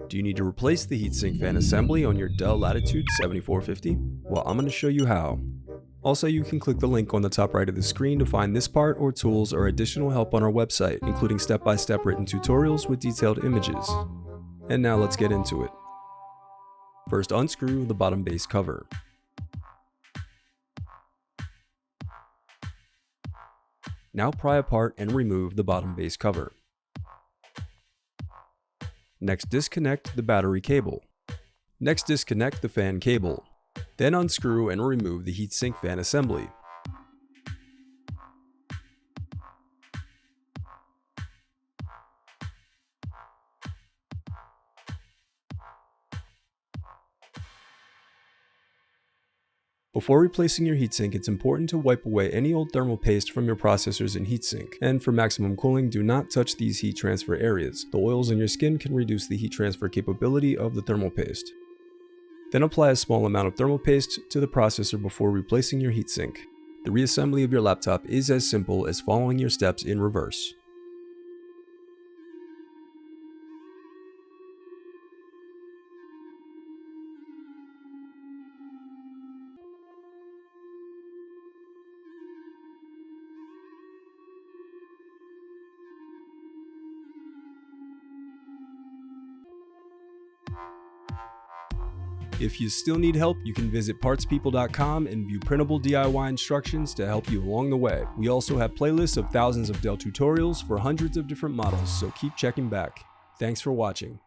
Do you need to replace the heatsink fan assembly on your Dell Latitude 7450? Well, I'm going to show you how. Also, you can click the link on the top right of the screen to find this part or tools or additional help on our website, including step-by-step written tutorials with detailed images. And now let's get into it. First, unscrew the bottom base cover. Now pry apart and remove the bottom base cover. Next, disconnect the battery cable. Next, disconnect the fan cable. Then unscrew and remove the heatsink fan assembly. Before replacing your heatsink, it's important to wipe away any old thermal paste from your processors and heatsink. And for maximum cooling, do not touch these heat transfer areas. The oils in your skin can reduce the heat transfer capability of the thermal paste. Then apply a small amount of thermal paste to the processor before replacing your heatsink. The reassembly of your laptop is as simple as following your steps in reverse. If you still need help, you can visit partspeople.com and view printable DIY instructions to help you along the way. We also have playlists of thousands of Dell tutorials for hundreds of different models, so keep checking back. Thanks for watching.